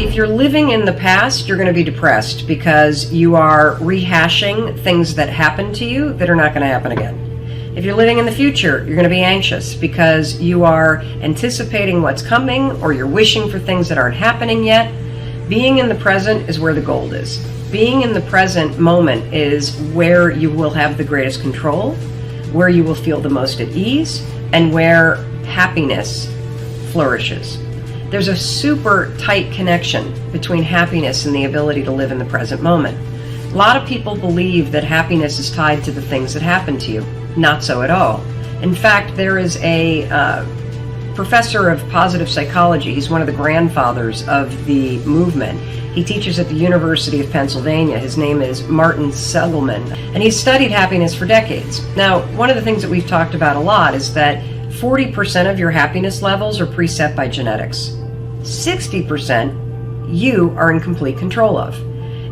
If you're living in the past, you're going to be depressed because you are rehashing things that happened to you that are not going to happen again. If you're living in the future, you're going to be anxious because you are anticipating what's coming or you're wishing for things that aren't happening yet. Being in the present is where the gold is. Being in the present moment is where you will have the greatest control, where you will feel the most at ease, and where happiness flourishes. There's a super tight connection between happiness and the ability to live in the present moment. A lot of people believe that happiness is tied to the things that happen to you. Not so at all. In fact, there is a professor of positive psychology. He's one of the grandfathers of the movement. He teaches at the University of Pennsylvania. His name is Martin Seligman, and he's studied happiness for decades. Now, one of the things that we've talked about a lot is that 40% of your happiness levels are preset by genetics. 60% you are in complete control of.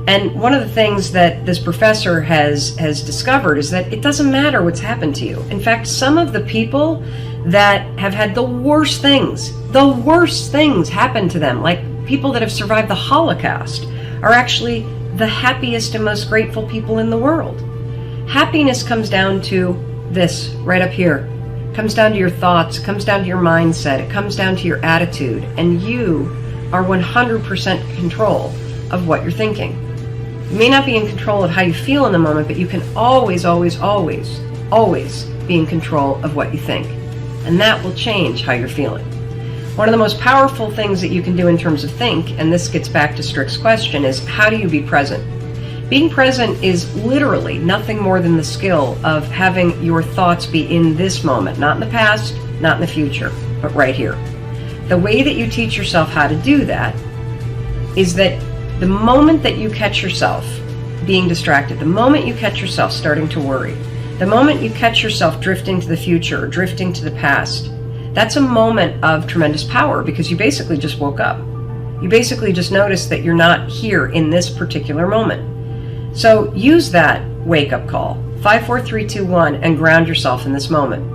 And one of the things that this professor has discovered is that it doesn't matter what's happened to you. In fact, some of the people that have had the worst things happen to them, like people that have survived the Holocaust, are actually the happiest and most grateful people in the world. Happiness comes down to this right up here. It comes down to your thoughts, it comes down to your mindset, it comes down to your attitude, and you are 100% control of what you're thinking. You may not be in control of how you feel in the moment, but you can always, always, always, always be in control of what you think. And that will change how you're feeling. One of the most powerful things that you can do in terms of think, and this gets back to Strick's question, is how do you be present? Being present is literally nothing more than the skill of having your thoughts be in this moment, not in the past, not in the future, but right here. The way that you teach yourself how to do that is that the moment that you catch yourself being distracted, the moment you catch yourself starting to worry, the moment you catch yourself drifting to the future or drifting to the past, that's a moment of tremendous power because you basically just woke up. You basically just noticed that you're not here in this particular moment. So use that wake-up call, 5, 4, 3, 2, 1, and ground yourself in this moment.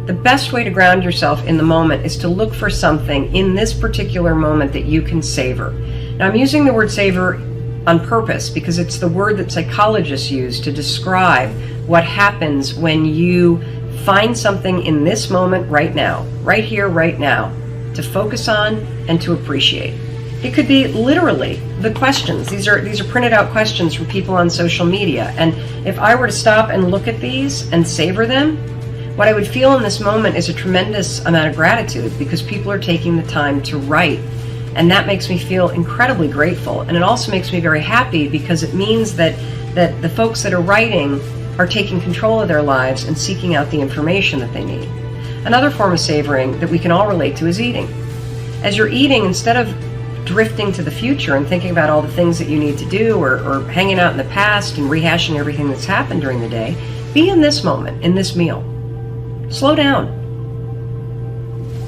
The best way to ground yourself in the moment is to look for something in this particular moment that you can savor. Now, I'm using the word savor on purpose because it's the word that psychologists use to describe what happens when you find something in this moment right now, right here, right now, to focus on and to appreciate. It could be literally the questions. These are printed out questions from people on social media. And if I were to stop and look at these and savor them, what I would feel in this moment is a tremendous amount of gratitude because people are taking the time to write. And that makes me feel incredibly grateful. And it also makes me very happy because it means that the folks that are writing are taking control of their lives and seeking out the information that they need. Another form of savoring that we can all relate to is eating. As you're eating, instead of drifting to the future and thinking about all the things that you need to do or hanging out in the past and rehashing everything that's happened during the day, be in this moment, in this meal. Slow down.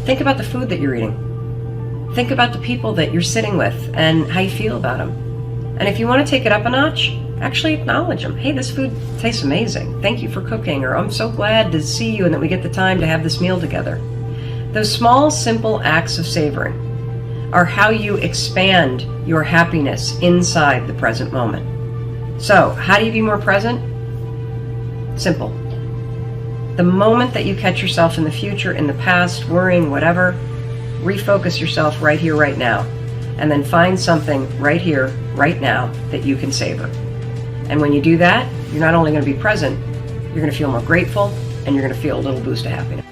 Think about the food that you're eating. Think about the people that you're sitting with and how you feel about them. And if you want to take it up a notch, actually acknowledge them. Hey, this food tastes amazing. Thank you for cooking. Or I'm so glad to see you and that we get the time to have this meal together. Those small, simple acts of savoring are how you expand your happiness inside the present moment. So, how do you be more present? Simple. The moment that you catch yourself in the future, in the past, worrying, whatever, refocus yourself right here, right now, and then find something right here, right now that you can savor. And when you do that, you're not only going to be present, you're going to feel more grateful, and you're going to feel a little boost of happiness.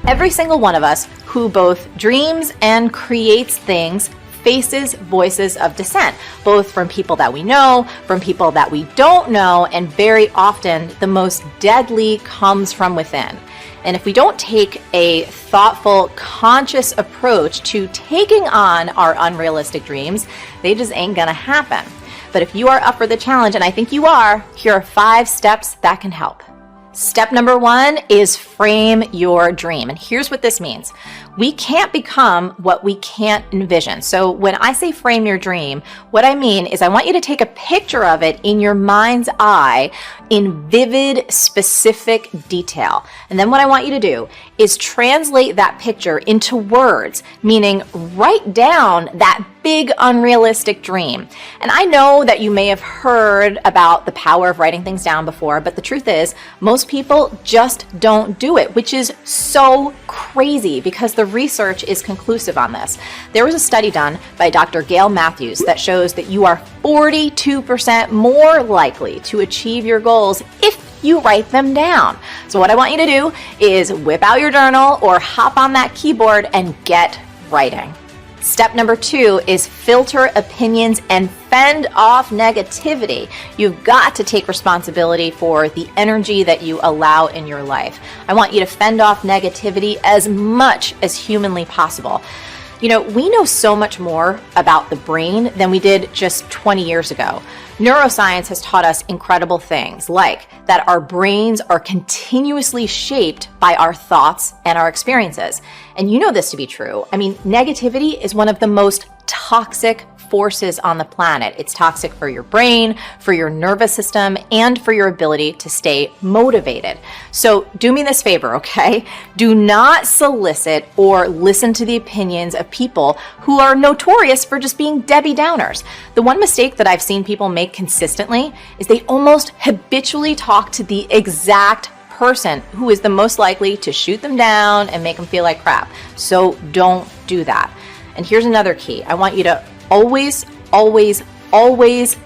Every single one of us who both dreams and creates things faces voices of dissent, both from people that we know, from people that we don't know, and very often the most deadly comes from within. And if we don't take a thoughtful, conscious approach to taking on our unrealistic dreams, they just ain't gonna happen. But if you are up for the challenge, and I think you are, here are 5 steps that can help. Step number 1 is frame your dream. And here's what this means. We can't become what we can't envision. So when I say frame your dream, what I mean is I want you to take a picture of it in your mind's eye in vivid, specific detail. And then what I want you to do is translate that picture into words, meaning write down that big unrealistic dream. And I know that you may have heard about the power of writing things down before, but the truth is most people just don't do it, which is so crazy because the research is conclusive on this. There was a study done by Dr. Gail Matthews that shows that you are 42% more likely to achieve your goals if you write them down. So what I want you to do is whip out your journal or hop on that keyboard and get writing. Step number 2 is filter opinions and fend off negativity. You've got to take responsibility for the energy that you allow in your life. I want you to fend off negativity as much as humanly possible. You know, we know so much more about the brain than we did just 20 years ago. Neuroscience has taught us incredible things, like that our brains are continuously shaped by our thoughts and our experiences. And you know this to be true. I mean, negativity is one of the most toxic forces on the planet. It's toxic for your brain, for your nervous system, and for your ability to stay motivated. So do me this favor, okay? Do not solicit or listen to the opinions of people who are notorious for just being Debbie Downers. The one mistake that I've seen people make consistently is they almost habitually talk to the exact person who is the most likely to shoot them down and make them feel like crap. So don't do that. And here's another key. I want you to always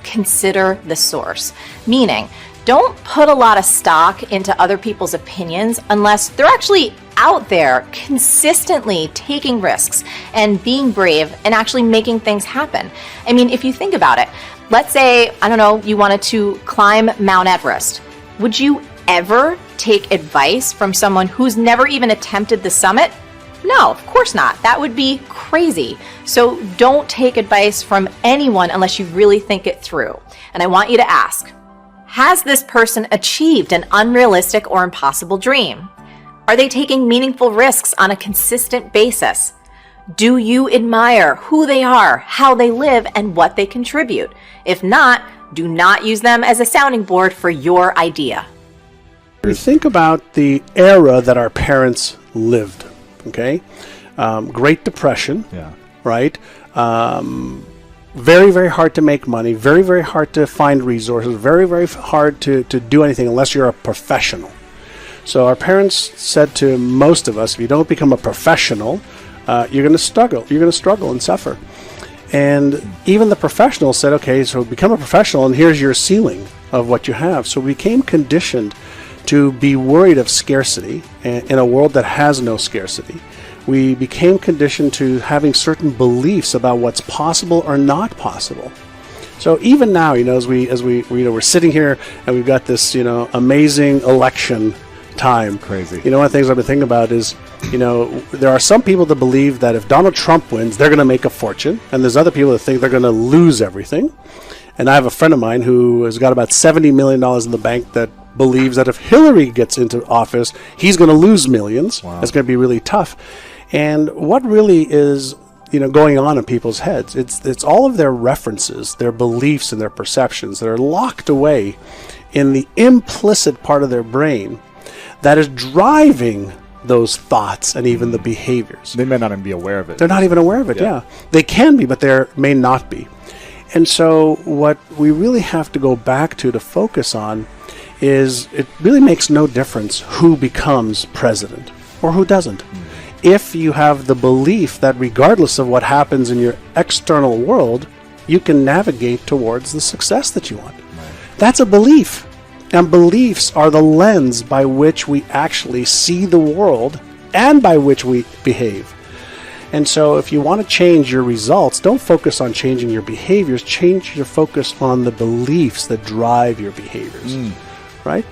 consider the source. Meaning, don't put a lot of stock into other people's opinions unless they're actually out there consistently taking risks and being brave and actually making things happen. I mean, if you think about it, let's say, I don't know, you wanted to climb Mount Everest. Would you ever take advice from someone who's never even attempted the summit? No, of course not. That would be crazy. So don't take advice from anyone unless you really think it through. And I want you to ask, has this person achieved an unrealistic or impossible dream? Are they taking meaningful risks on a consistent basis? Do you admire who they are, how they live, and what they contribute? If not, do not use them as a sounding board for your idea. We think about the era that our parents lived. Okay, Great Depression, right? Very, very hard to make money, very, very hard to find resources, very, very hard to do anything unless you're a professional. So our parents said to most of us, if you don't become a professional, you're going to struggle. You're going to struggle and suffer. And even the professionals said, okay, so become a professional and here's your ceiling of what you have. So we became conditioned to be worried of scarcity in a world that has no scarcity. We became conditioned to having certain beliefs about what's possible or not possible. So even now, as we're sitting here and we've got this, amazing election time. Crazy. One of the things I've been thinking about is, there are some people that believe that if Donald Trump wins, they're going to make a fortune, and there's other people that think they're going to lose everything. And I have a friend of mine who has got about $70 million in the bank that believes that if Hillary gets into office, he's going to lose millions. Wow. It's going to be really tough. And what really is, going on in people's heads? It's all of their references, their beliefs, and their perceptions that are locked away in the implicit part of their brain that is driving those thoughts and even the behaviors. They may not even be aware of it. They're not even aware of it, yeah. They can be, but they may not be. And so what we really have to go back to focus on is it really makes no difference who becomes president or who doesn't. If you have the belief that regardless of what happens in your external world, you can navigate towards the success that you want. That's a belief. And beliefs are the lens by which we actually see the world and by which we behave. And so if you want to change your results, don't focus on changing your behaviors. Change your focus on the beliefs that drive your behaviors. Right?